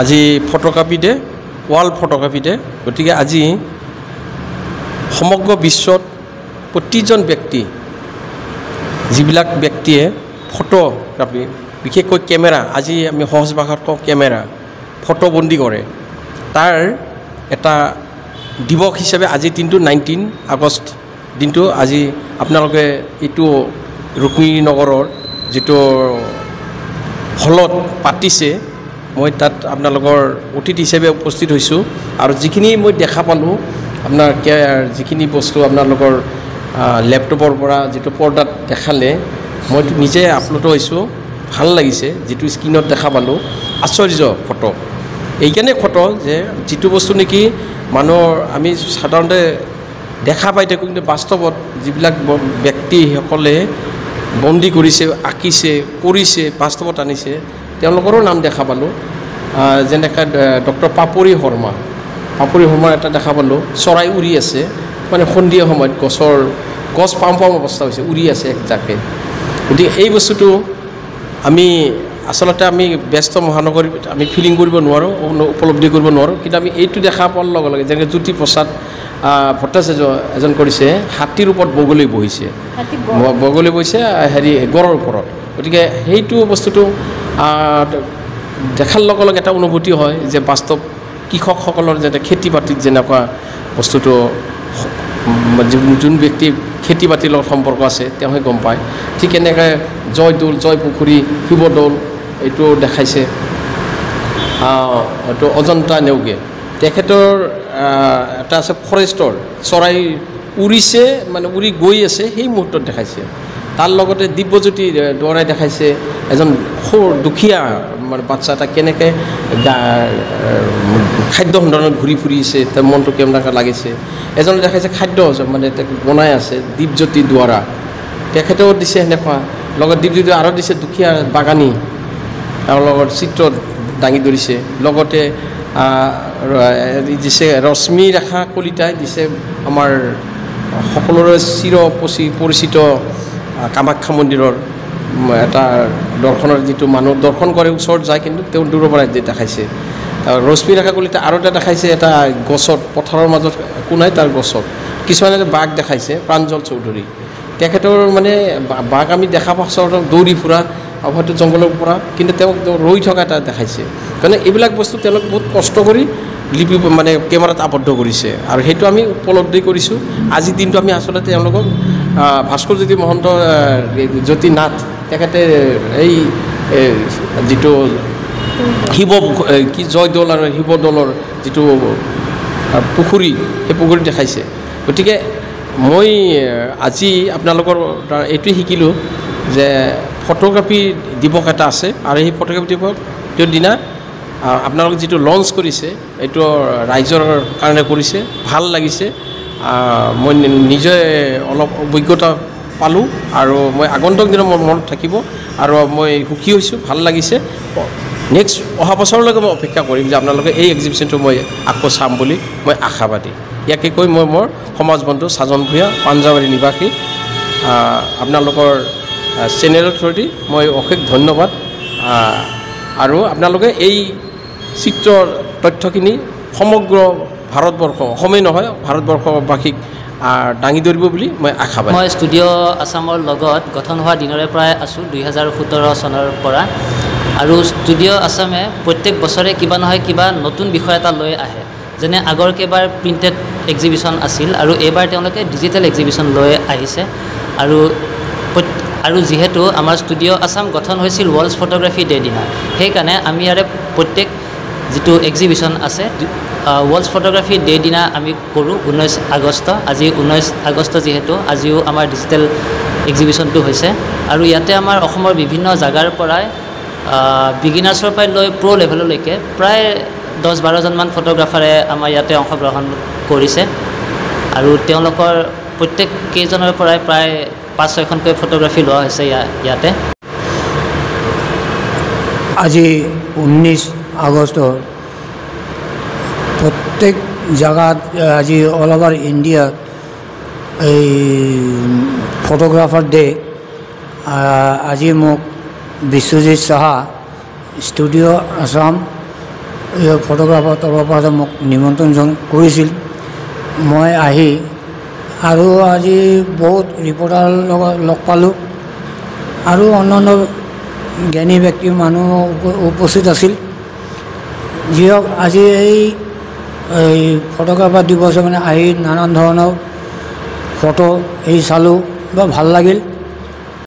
আজি photography day world photography day গতিকে আজি সমগ্ৰ বিশ্বত প্ৰতিজন ব্যক্তি যিবিলাক ব্যক্তিয়ে ফটোগ্ৰাফি বিশেষকৈ কেমেৰা আজি আমি সহজ ভাষাত কওঁ কেমেৰা ফটোবন্দী কৰে তাৰ এটা দিৱস হিচাপে আজি দিনটো 19 আগষ্ট দিনটো আজি আপোনালোকে এইটো ৰুক্মিণীনগৰৰ যিটো হলত পাতিছে মই তাত আপোনালোকৰ অতিথি হিচাপে উপস্থিত হৈছোঁ আৰু যিখিনি মই দেখা পালোঁ আপোনাৰ যিখিনি বস্তু আপোনালোকৰ লেপটপৰ পৰা যিটো পৰ্দাত দেখালে মই নিজে আপলোড হৈছোঁ ভাল লাগিছে যিটো স্ক্ৰীনত দেখা পালোঁ আশ্চৰ্য ফটো এইকাৰণে ফটো যে যিটো বস্তু নেকি মানুহৰ আমি সাধাৰণতে দেখা পাই থাকোঁ কিন্তু বাস্তৱত যিবিলাক ব্যক্তিসকলে বন্দী কৰিছে আঁকিছে কৰিছে বাস্তৱত আনিছে তেওঁলোকৰো নাম দেখা পালোঁ যেনেকৈ ডক্টৰ পাপৰি শৰ্মাৰ এটা দেখা পালোঁ চৰাই উৰি আছে মানে সন্ধিয়া সময়ত গছ পাম অৱস্থা হৈছে উৰি আছে একজাকে গতিকে এই বস্তুটো আমি আচলতে আমি ব্যস্ত মহানগৰীত আমি ফিলিং কৰিব নোৱাৰোঁ উপলব্ধি কৰিব নোৱাৰোঁ কিন্তু আমি এইটো দেখা পোৱাৰ লগে লগে যেনেকৈ জ্যোতি প্ৰসাদ ভট্টাচাৰ্য এজন কৰিছে হাতীৰ ওপৰত বগলী বহিছে হেৰি গড়ৰ ওপৰত গতিকে সেইটো বস্তুটো দেখাৰ লগে লগে এটা অনুভূতি হয় যে বাস্তৱ কৃষকসকলৰ যাতে খেতি বাতিত যেনেকুৱা বস্তুটো যোন ব্যক্তি খেতি বাতিৰ লগত সম্পৰ্ক আছে তেওঁহে গম পায় ঠিক এনেকৈ জয়দৌল জয়পুখুৰী শিৱদৌল এইটো দেখাইছে এইটো অজন্তা নেওগে তেখেতৰ এটা আছে ফৰেষ্টৰ চৰাই উৰিছে মানে উৰি গৈ আছে সেই মুহূৰ্তত দেখাইছে তাৰ লগতে দিব্যজ্যোতি দুৱাৰাই দেখাইছে এজন দুখীয়া মানে বাচ্চা এটা কেনেকৈ খাদ্য সন্ধানত ঘূৰি ফুৰিছে তাৰ মনটো কেনেকৈ লাগিছে এজনে দেখাইছে খাদ্য মানে বনাই আছে দীপজ্যোতি দুৱাৰা তেখেতেও দিছে সেনেকুৱা লগত দীপজ্যোতি আৰু দিছে দুখীয়া বাগানী আৰু লগত চিত্ৰ দাঙি ধৰিছে লগতে দিছে ৰশ্মি ৰেখা কলিতাই দিছে আমাৰ সকলোৰে পৰিচিত কামাখ্যা মন্দিৰৰ এটা দৰ্শনৰ যিটো মানুহ দৰ্শন কৰে ওচৰত যায় কিন্তু তেওঁ দূৰৰ পৰা দেখাইছে ৰশ্মি ৰেখা কলিতা আৰু এটা দেখাইছে এটা গছত পথাৰৰ মাজত কোনাই তাৰ গছত কিছুমানে বাঘ দেখাইছে প্ৰাঞ্জল চৌধুৰী তেখেতৰ মানে বাঘ আমি দেখা পাছত দৌৰি ফুৰা হয়তো জংঘলৰ পৰা কিন্তু তেওঁক ৰৈ থকা এটা দেখাইছে কাৰণ এইবিলাক বস্তু তেওঁলোক বহুত কষ্ট কৰি লিপি মানে কেমেৰাত আবদ্ধ কৰিছে আৰু সেইটো আমি উপলব্ধি কৰিছোঁ আজিৰ দিনটো আমি আচলতে তেওঁলোকক ভাস্কৰজ্যোতি মহন্ত জ্যোতি নাথ তেখেতে এই যিটো জয়দৌল আৰু শিৱদৌলৰ যিটো পুখুৰী সেই পুখুৰী দেখাইছে গতিকে মই আজি আপোনালোকৰ এইটোৱে শিকিলোঁ যে ফটোগ্ৰাফী দিৱস এটা আছে আৰু সেই ফটোগ্ৰাফী দিৱসৰ দিনা আপোনালোকে যিটো লঞ্চ কৰিছে এইটো ৰাইজৰ কাৰণে কৰিছে ভাল লাগিছে মই নিজে অলপ অভিজ্ঞতা পালোঁ আৰু মই আগন্তুক দিনত মোৰ মনত থাকিব আৰু মই সুখী হৈছোঁ ভাল লাগিছে নেক্সট অহা বছৰলৈকে মই অপেক্ষা কৰিম যে আপোনালোকে এই এক্সিবিশ্যনটো মই আকৌ চাম বুলি মই আশাবাদী ইয়াকে কৈ মই মোৰ সমাজ বন্ধু সাজন ভূঞা পাঞ্জাৱাৰী নিবাসী আপোনালোকৰ চেনেলৰ থ্ৰুদি মই অশেষ ধন্যবাদ আৰু আপোনালোকে এই চিত্ৰৰ তথ্যখিনি সমগ্ৰ ভাৰতবৰ্ষ অসমেই নহয় ভাৰতবৰ্ষবাসীক দাঙি ধৰিব বুলি মই আশাবাদী মই ষ্টুডিঅ' আছামৰ লগত গঠন হোৱা দিনৰে পৰাই আছোঁ 2017 চনৰ পৰা আৰু ষ্টুডিঅ' আছামে প্ৰত্যেক বছৰে কিবা নহয় কিবা নতুন বিষয় এটা লৈ আহে যেনে আগৰ কেইবাৰ প্ৰিণ্টেড এক্সিবিশ্যন আছিল আৰু এইবাৰ তেওঁলোকে ডিজিটেল এক্সিবিশ্যন লৈ আহিছে আৰু যিহেতু আমাৰ ষ্টুডিঅ' আছাম গঠন হৈছিল ৱৰ্ল্ড ফটোগ্ৰাফী ডে দিনা সেইকাৰণে আমি ইয়াৰে প্ৰত্যেক যিটো এক্সিবিশ্যন আছে ৱৰ্ল্ড ফটোগ্ৰাফী ডে দিনা আমি কৰোঁ 19 আগষ্ট আজি 19 আগষ্ট যিহেতু আজিও আমাৰ ডিজিটেল এক্সিবিশ্যনটো হৈছে আৰু ইয়াতে আমাৰ অসমৰ বিভিন্ন জাগাৰ পৰাই বিগিনাৰ্ছৰ পৰা লৈ প্ৰ' লেভেললৈকে প্ৰায় 10-12জনমান ফটোগ্ৰাফাৰে আমাৰ ইয়াতে অংশগ্ৰহণ কৰিছে আৰু তেওঁলোকৰ প্ৰত্যেক কেইজনৰ পৰাই প্ৰায় 5-6খনকৈ ফটোগ্ৰাফী লোৱা হৈছে ইয়াতে আজি 19 আগষ্টৰ প্ৰত্যেক জাগাত আজি অল অভাৰ ইণ্ডিয়াত এই ফটোগ্ৰাফাৰ ডে আজি মোক বিশ্বজিৎ সাহা ষ্টুডিঅ' আছাম ফটোগ্ৰাফাৰ তৰফৰ পৰা মোক নিমন্ত্ৰণ কৰিছিল মই আহি আৰু আজি বহুত ৰিপৰ্টাৰ লগত লগ পালোঁ আৰু অন্যান্য জ্ঞানী ব্যক্তি মানুহ উপস্থিত আছিল যিহওক আজি এই ফটোগ্ৰাফাৰ দিৱসে মানে আহি নানান ধৰণৰ ফটো এই চালোঁ বা ভাল লাগিল